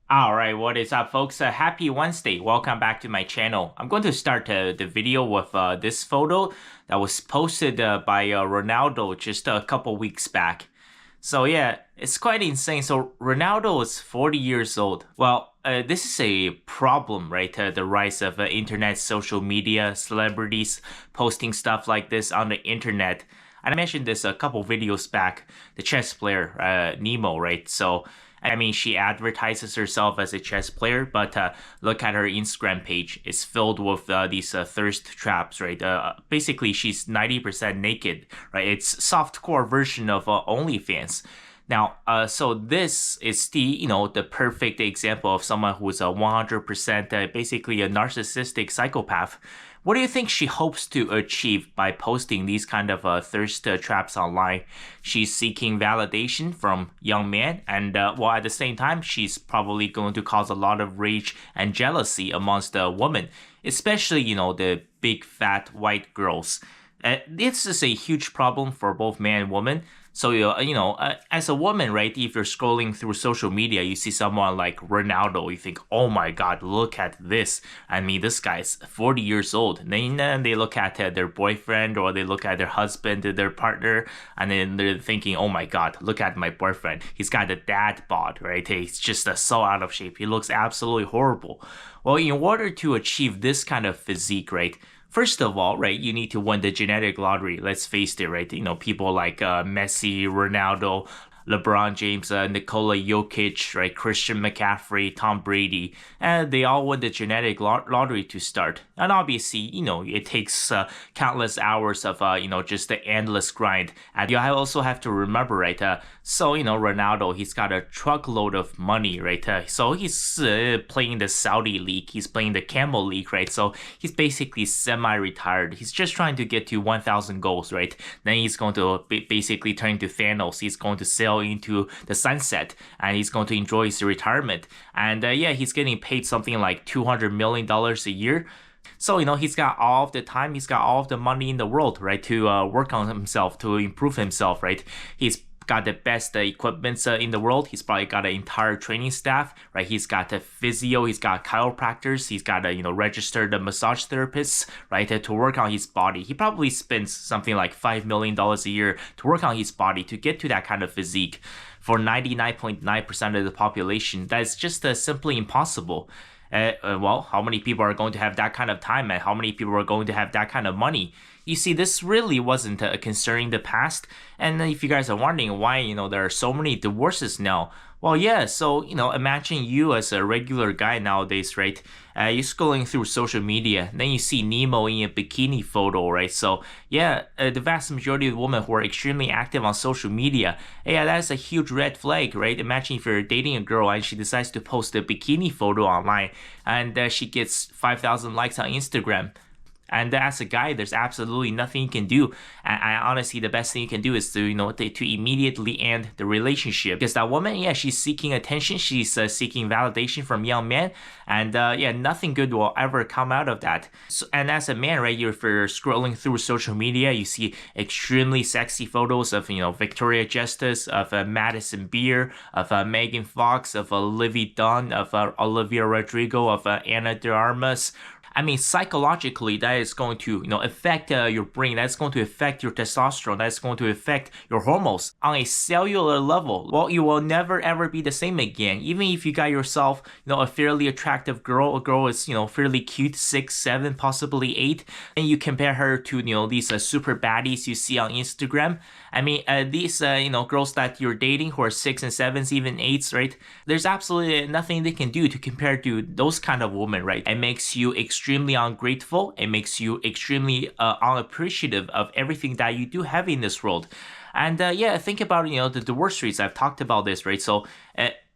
Alright, what is up folks? Happy Wednesday. Welcome back to my channel. I'm going to start the video with this photo that was posted by Ronaldo just a couple weeks back. So yeah, it's quite insane. So Ronaldo is 40 years old. Well, this is a problem, right? The rise of internet, social media, celebrities posting stuff like this on the internet. And I mentioned this a couple videos back, the chess player, Nemo, right? So I mean, she advertises herself as a chess player, but look at her Instagram page. It's filled with these thirst traps, right? Basically, she's 90% naked, right? It's softcore version of OnlyFans. Now, so this is the perfect example of someone who's a 100% basically a narcissistic psychopath. What do you think she hopes to achieve by posting these kind of thirst traps online? She's seeking validation from young men, and well, at the same time, she's probably going to cause a lot of rage and jealousy amongst the women, especially, the big fat white girls. This is a huge problem for both man and woman. So, as a woman, right, if you're scrolling through social media, you see someone like Ronaldo, you think, oh my God, look at this. I mean, this guy's 40 years old. And then they look at their boyfriend or they look at their husband, their partner, and then they're thinking, oh my God, look at my boyfriend. He's got a dad bod, right? He's just so out of shape. He looks absolutely horrible. Well, in order to achieve this kind of physique, right, first of all, right, you need to win the genetic lottery. Let's face it, right? People like Messi, Ronaldo, LeBron James, Nikola Jokic, right, Christian McCaffrey, Tom Brady, and they all win the genetic lottery to start. And obviously, it takes countless hours of, just the endless grind. And you also have to remember, right, Ronaldo, he's got a truckload of money, right? So he's playing the Saudi league, he's playing the Camel League, right? So he's basically semi-retired. He's just trying to get to 1,000 goals, right? Then he's going to basically turn into Thanos. He's going to sail into the sunset, and he's going to enjoy his retirement. And yeah, he's getting paid something like $200 million a year. So, he's got all of the time, he's got all of the money in the world, right, to work on himself, to improve himself, right? He's got the best equipment in the world. He's probably got an entire training staff, right? He's got a physio, he's got chiropractors, he's got registered massage therapists, right, to work on his body. He probably spends something like $5 million a year to work on his body to get to that kind of physique. For 99.9% of the population, that is just simply impossible. Well, how many people are going to have that kind of time, and how many people are going to have that kind of money? You see, this really wasn't a concern in the past. And if you guys are wondering why, there are so many divorces now, well, yeah, so, imagine you as a regular guy nowadays, right? You're scrolling through social media, then you see Nemo in a bikini photo, right? So, yeah, the vast majority of the women who are extremely active on social media, yeah, that's a huge red flag, right? Imagine if you're dating a girl and she decides to post a bikini photo online, and she gets 5,000 likes on Instagram. And as a guy, there's absolutely nothing you can do. And honestly, the best thing you can do is to, to immediately end the relationship. Because that woman, yeah, she's seeking attention. She's seeking validation from young men. And yeah, nothing good will ever come out of that. So, and as a man, right, if you're scrolling through social media, you see extremely sexy photos of, Victoria Justice, of Madison Beer, of Megan Fox, of Livy Dunn, of Olivia Rodrigo, of Anna de Armas. I mean, psychologically, that is going to, affect your brain. That's going to affect your testosterone. That's going to affect your hormones on a cellular level. Well, you will never ever be the same again. Even if you got yourself, a fairly attractive girl, a girl is, fairly cute, 6, 7, possibly 8, and you compare her to, these super baddies you see on Instagram. I mean, these, girls that you're dating who are 6 and 7s, even 8s, right? There's absolutely nothing they can do to compare to those kind of women, right? It makes you extremely ungrateful. It makes you extremely unappreciative of everything that you do have in this world. And yeah, think about, the divorce rates. I've talked about this, right? So,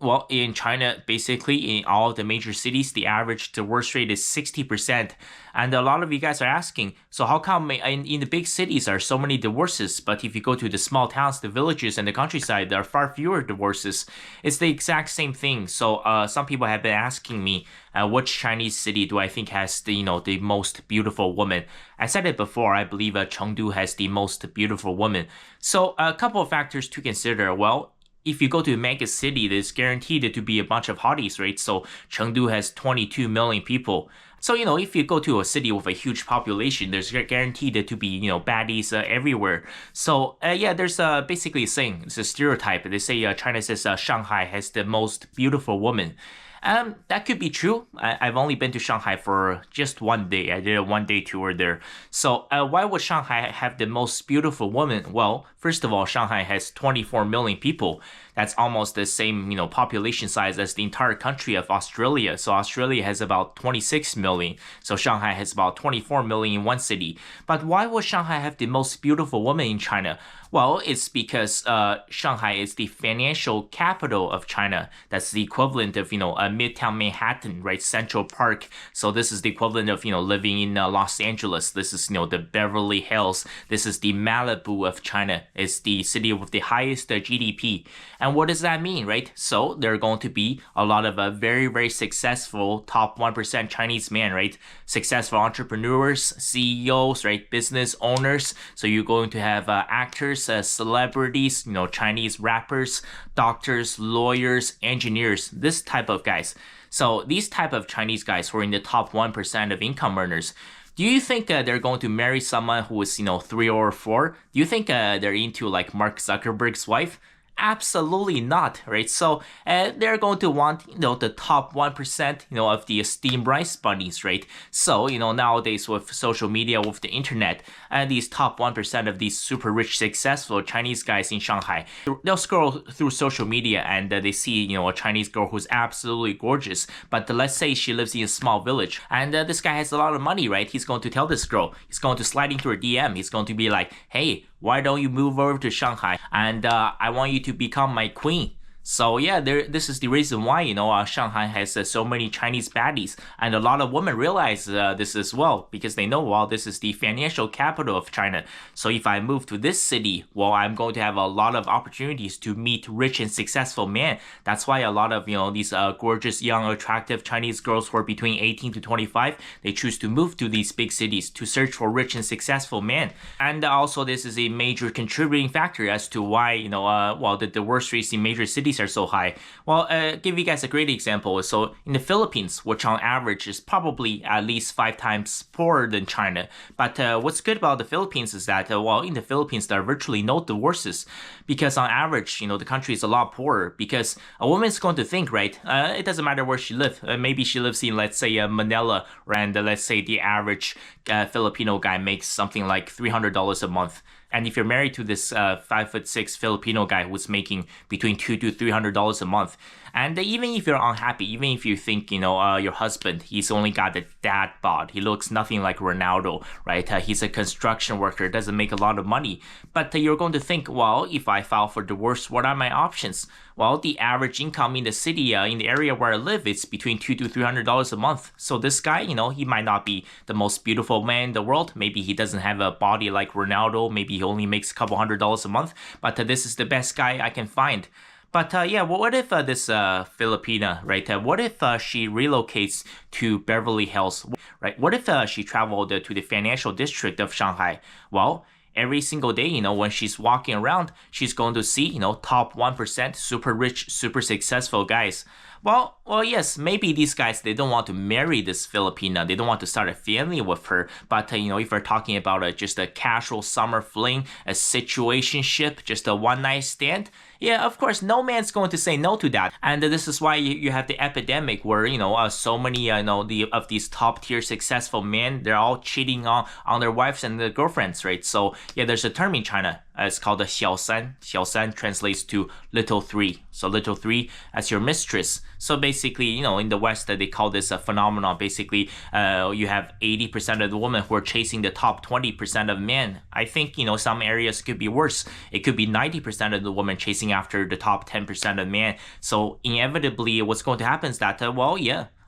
well, in China, basically, in all of the major cities, the average divorce rate is 60%. And a lot of you guys are asking, so how come in the big cities are so many divorces, but if you go to the small towns, the villages, and the countryside, there are far fewer divorces? It's the exact same thing. So some people have been asking me, which Chinese city do I think has the, the most beautiful woman? I said it before, I believe Chengdu has the most beautiful woman. So a couple of factors to consider. Well, if you go to a mega city, there's guaranteed to be a bunch of hotties, right? So Chengdu has 22 million people. So, if you go to a city with a huge population, there's guaranteed to be, baddies everywhere. So, yeah, there's basically a saying, it's a stereotype. They say China says Shanghai has the most beautiful woman. That could be true. I've only been to Shanghai for just one day. I did a one-day tour there. So why would Shanghai have the most beautiful woman? Well, first of all, Shanghai has 24 million people. That's almost the same, population size as the entire country of Australia. So Australia has about 26 million. So Shanghai has about 24 million in one city. But why would Shanghai have the most beautiful woman in China? Well, it's because Shanghai is the financial capital of China. That's the equivalent of, Midtown Manhattan, right? Central Park. So this is the equivalent of, living in Los Angeles. This is, the Beverly Hills. This is the Malibu of China. It's the city with the highest GDP. And what does that mean, right? So there are going to be a lot of very, very successful top 1% Chinese men, right? Successful entrepreneurs, CEOs, right? Business owners. So you're going to have actors, celebrities, Chinese rappers, doctors, lawyers, engineers, this type of guys. So these type of Chinese guys who are in the top 1% of income earners, do you think they're going to marry someone who is, 3 or 4? Do you think they're into like Mark Zuckerberg's wife? Absolutely not, right? So they're going to want, the top 1%, of the esteemed rice bunnies, right? So, nowadays with social media, with the internet, and these top 1% of these super rich, successful Chinese guys in Shanghai, they'll scroll through social media and they see, a Chinese girl who's absolutely gorgeous. But let's say she lives in a small village and this guy has a lot of money, right? He's going to tell this girl, he's going to slide into her DM. He's going to be like, hey, why don't you move over to Shanghai? And I want you to become my queen. So yeah, this is the reason why, Shanghai has so many Chinese baddies. And a lot of women realize this as well, because they know, well, this is the financial capital of China. So if I move to this city, well, I'm going to have a lot of opportunities to meet rich and successful men. That's why a lot of, these gorgeous, young, attractive Chinese girls who are between 18 to 25, they choose to move to these big cities to search for rich and successful men. And also, this is a major contributing factor as to why, the divorce rates in major cities are so high. Well, give you guys a great example. So in the Philippines, which on average is probably at least 5 times poorer than China. But what's good about the Philippines is that, in the Philippines, there are virtually no divorces because on average, the country is a lot poorer because a woman's going to think, right, it doesn't matter where she lives. Maybe she lives in, let's say, Manila, and let's say the average Filipino guy makes something like $300 a month. And if you're married to this 5'6" Filipino guy who's making between $200 to $300 a month, and even if you're unhappy, even if you think, your husband, he's only got the dad bod, he looks nothing like Ronaldo, right? He's a construction worker, doesn't make a lot of money. But you're going to think, well, if I file for divorce, what are my options? Well, the average income in the city, in the area where I live, it's between $200 to $300 a month. So this guy, he might not be the most beautiful man in the world. Maybe he doesn't have a body like Ronaldo. Maybe he only makes a couple $100s a month. But this is the best guy I can find. But yeah, what if this Filipina, right? What if she relocates to Beverly Hills, right? What if she traveled to the financial district of Shanghai? Well, every single day, when she's walking around, she's going to see, top 1%, super rich, super successful guys. Well, yes, maybe these guys, they don't want to marry this Filipina. They don't want to start a family with her. But, if we're talking about just a casual summer fling, a situationship, just a one-night stand, yeah, of course, no man's going to say no to that. And this is why you have the epidemic where, so many, of these top-tier successful men, they're all cheating on their wives and their girlfriends, right? So, yeah, there's a term in China. It's called the xiaosan. Xiaosan translates to little three. So little three as your mistress. So basically, in the West, they call this a phenomenon. Basically, you have 80% of the women who are chasing the top 20% of men. I think, some areas could be worse. It could be 90% of the women chasing after the top 10% of men. So inevitably, what's going to happen is that,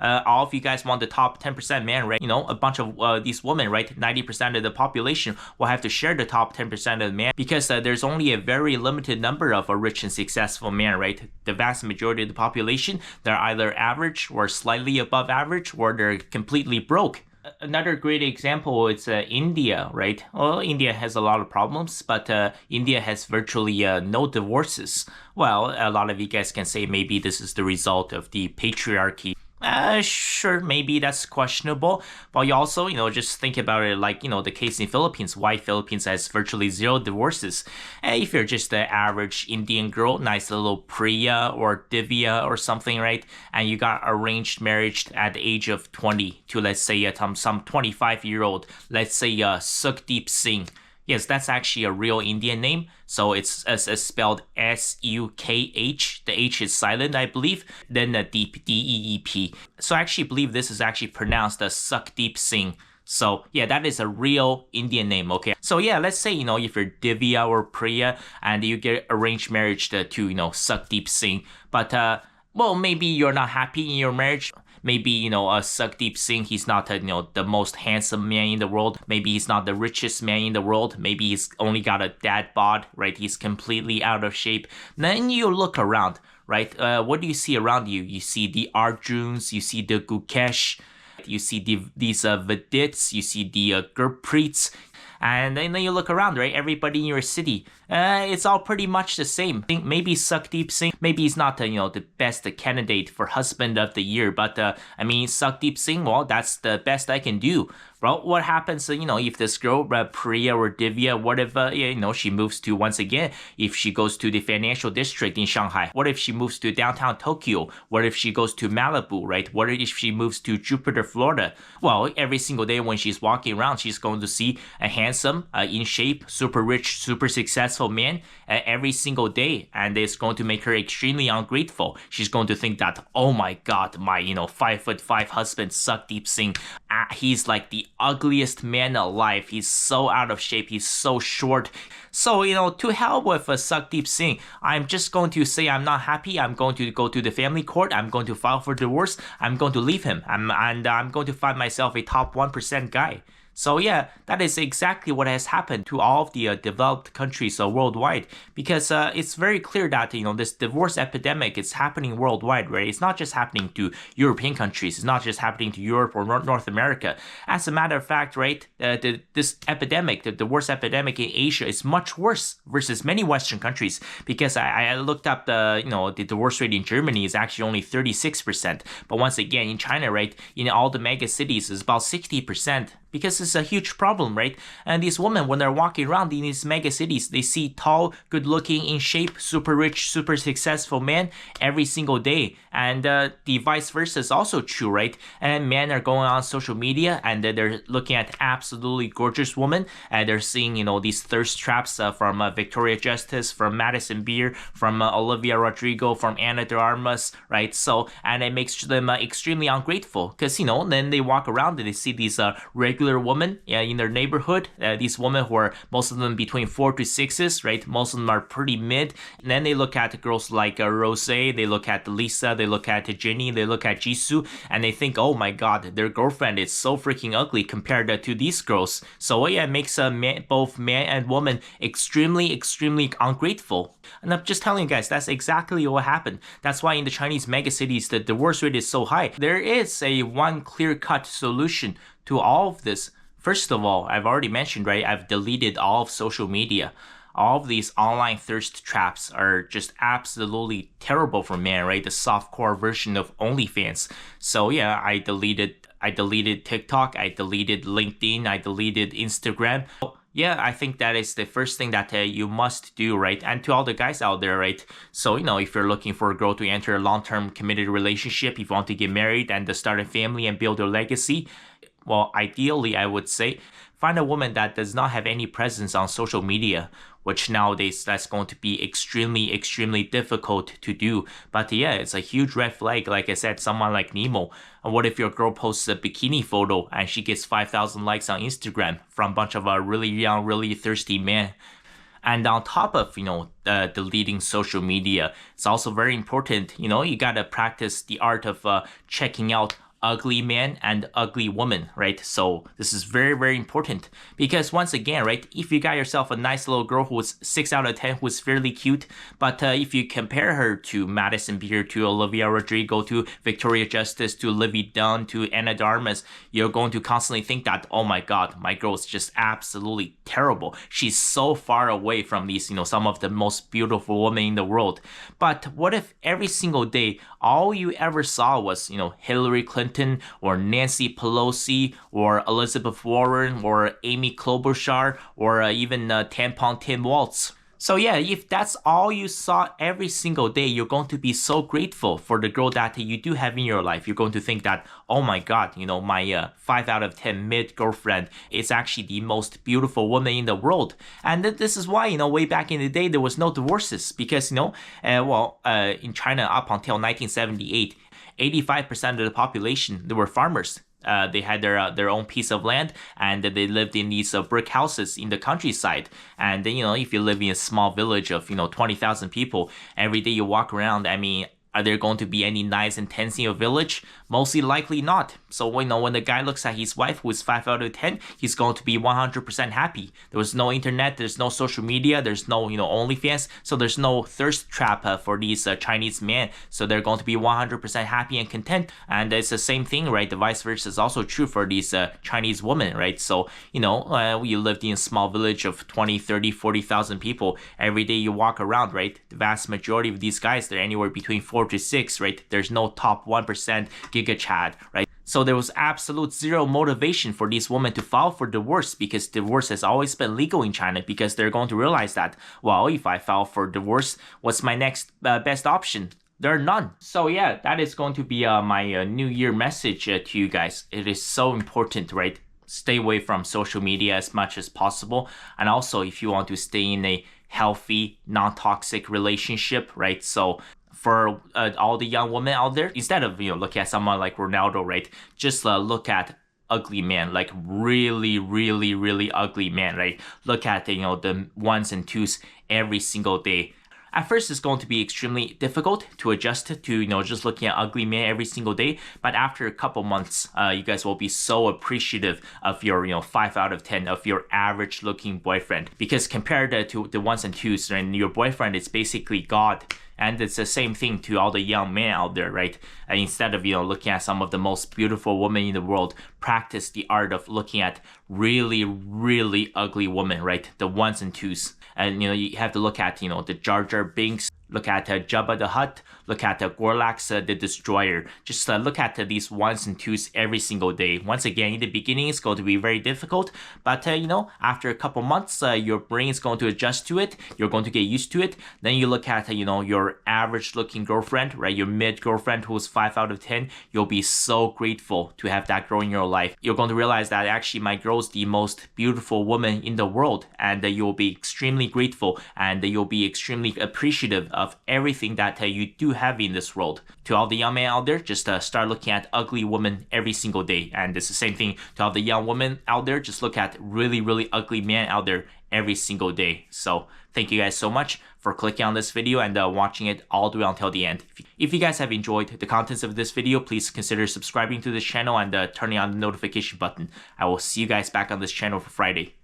all of you guys want the top 10% man, right? A bunch of these women, right? 90% of the population will have to share the top 10% of the man because there's only a very limited number of rich and successful men, right? The vast majority of the population, they're either average or slightly above average or they're completely broke. Another great example is India, right? Well, India has a lot of problems, but India has virtually no divorces. Well, a lot of you guys can say maybe this is the result of the patriarchy. Sure, maybe that's questionable, but you also, just think about it like, the case in Philippines, why Philippines has virtually zero divorces. If you're just the average Indian girl, nice little Priya or Divya or something, right? And you got arranged marriage at the age of 20 to, let's say, some 25-year-old, let's say, Sukhdeep Singh. Yes, that's actually a real Indian name. So it's spelled Sukh. The H is silent, I believe. Then the Deep, Deep. So I actually believe this is actually pronounced as Sukhdeep Singh. So yeah, that is a real Indian name, okay? So yeah, let's say, if you're Divya or Priya and you get arranged marriage to Sukhdeep Singh. But, well, maybe you're not happy in your marriage. Maybe, Sukhdeep Singh, he's not, the most handsome man in the world. Maybe he's not the richest man in the world. Maybe he's only got a dad bod, right? He's completely out of shape. Then you look around, right? What do you see around you? You see the Arjuns, you see the Gukesh, you see these Vidits, you see the Gurpreets. And then you look around, right? Everybody in your city, it's all pretty much the same. Maybe Sukhdeep Singh, maybe he's not, the best candidate for husband of the year, but I mean, Sukhdeep Singh, well, that's the best I can do. Well, what happens, if this girl, Priya or Divya, what if, she moves to, once again, if she goes to the financial district in Shanghai? What if she moves to downtown Tokyo? What if she goes to Malibu, right? What if she moves to Jupiter, Florida? Well, every single day when she's walking around, she's going to see a handsome, in shape, super rich, super successful man every single day. And it's going to make her extremely ungrateful. She's going to think that, oh my God, my, 5'5" husband, Sukhdeep Singh, he's like the ugliest man alive. He's so out of shape. He's so short. So, to hell with Sukhdeep Singh. I'm just going to say I'm not happy. I'm going to go to the family court. I'm going to file for divorce. I'm going to leave him. I'm going to find myself a top 1% guy. So yeah, that is exactly what has happened to all of the developed countries worldwide, because it's very clear that this divorce epidemic is happening worldwide, right? It's not just happening to European countries. It's not just happening to Europe or North America. As a matter of fact, right, this epidemic, the divorce epidemic in Asia, is much worse versus many Western countries, because I looked up the divorce rate in Germany is actually only 36%, but once again in China, right, in all the mega cities is about 60%. Because it's a huge problem, right? And these women, when they're walking around in these mega cities, they see tall, good-looking, in shape, super rich, super successful men every single day. And the vice versa is also true, right? And men are going on social media and they're looking at absolutely gorgeous women. And they're seeing, these thirst traps from Victoria Justice, from Madison Beer, from Olivia Rodrigo, from Ana de Armas, right? So, and it makes them extremely ungrateful because, then they walk around and they see these regular women in their neighborhood. These women who are most of them between 4 to 6s, right? Most of them are pretty mid. And then they look at girls like Rose, they look at Lisa, they look at Jenny, they look at Jisoo, and they think, oh my God, their girlfriend is so freaking ugly compared to these girls. So yeah, it makes both man and woman extremely, extremely ungrateful. And I'm just telling you guys, that's exactly what happened. That's why in the Chinese megacities, the divorce rate is so high. There is one clear-cut solution to all of this. First of all, I've already mentioned, right? I've deleted all of social media. All of these online thirst traps are just absolutely terrible for men, right? The softcore version of OnlyFans. So yeah, I deleted TikTok, I deleted LinkedIn, I deleted Instagram. Yeah, I think that is the first thing that you must do, right? And to all the guys out there, right? So, if you're looking for a girl to enter a long-term committed relationship, if you want to get married and to start a family and build your legacy, well, ideally, I would say, find a woman that does not have any presence on social media, which nowadays that's going to be extremely, extremely difficult to do. But yeah, it's a huge red flag. Like I said, someone like Nemo. And what if your girl posts a bikini photo and she gets 5,000 likes on Instagram from a bunch of really young, really thirsty men? And on top of, deleting social media, it's also very important, you gotta practice the art of checking out ugly man and ugly woman, right? So this is very, very important because once again, right, if you got yourself a nice little girl who's 6 out of 10, who's fairly cute, but if you compare her to Madison Beer, to Olivia Rodrigo, to Victoria Justice, to Livy Dunn, to Anna de Armas, you're going to constantly think that, oh my God, my girl is just absolutely terrible. She's so far away from these, some of the most beautiful women in the world. But what if every single day, all you ever saw was, Hillary Clinton or Nancy Pelosi or Elizabeth Warren or Amy Klobuchar or even Tampon Tim Walz? So yeah, if that's all you saw every single day, you're going to be so grateful for the girl that you do have in your life. You're going to think that, oh my God, my 5 out of 10 mid girlfriend is actually the most beautiful woman in the world. And this is why, way back in the day, there was no divorces because, in China up until 1978, 85% of the population, they were farmers. They had their own piece of land, and they lived in these brick houses in the countryside. And then, if you live in a small village of 20,000 people, every day you walk around, I mean, are there going to be any nice and tents in your village? Mostly likely not. So, when the guy looks at his wife, who is 5 out of 10, he's going to be 100% happy. There was no internet, there's no social media, there's no, OnlyFans, so there's no thirst trap for these Chinese men. So they're going to be 100% happy and content. And it's the same thing, right? The vice versa is also true for these Chinese women, right? So, you lived in a small village of 20, 30, 40,000 people. Every day you walk around, right? The vast majority of these guys, they're anywhere between 4 to 6, right? There's no top 1% giga chad, right? So there was absolute zero motivation for these women to file for divorce because divorce has always been legal in China because they're going to realize that, well, if I file for divorce, what's my next best option? There are none. So yeah, that is going to be my New Year message to you guys. It is so important, right? Stay away from social media as much as possible. And also, if you want to stay in a healthy, non-toxic relationship, right? So for all the young women out there, instead of looking at someone like Ronaldo, right, just look at ugly man, like really, really, really ugly man, right? Look at the ones and twos every single day. At first, it's going to be extremely difficult to adjust to, just looking at ugly men every single day. But after a couple months, you guys will be so appreciative of your, 5 out of 10 of your average looking boyfriend. Because compared to the ones and twos, and your boyfriend is basically God. And it's the same thing to all the young men out there, right? And instead of, looking at some of the most beautiful women in the world, practice the art of looking at really, really ugly women, right? The ones and twos. And, you have to look at, the Jar Jar Binks, look at Jabba the Hutt, look at Gorlax the Destroyer. Just look at these ones and twos every single day. Once again, in the beginning, it's going to be very difficult. But, after a couple months, your brain is going to adjust to it. You're going to get used to it. Then you look at, your average looking girlfriend, right? Your mid girlfriend who's 5 out of 10. You'll be so grateful to have that girl in your life. You're going to realize that actually my girl's the most beautiful woman in the world. And you'll be extremely grateful and you'll be extremely appreciative of everything that you do have in this world. To all the young men out there, just start looking at ugly women every single day. And it's the same thing to all the young women out there. Just look at really, really ugly men out there every single day. So thank you guys so much for clicking on this video and watching it all the way until the end. If you guys have enjoyed the contents of this video, please consider subscribing to this channel and turning on the notification button. I will see you guys back on this channel for Friday.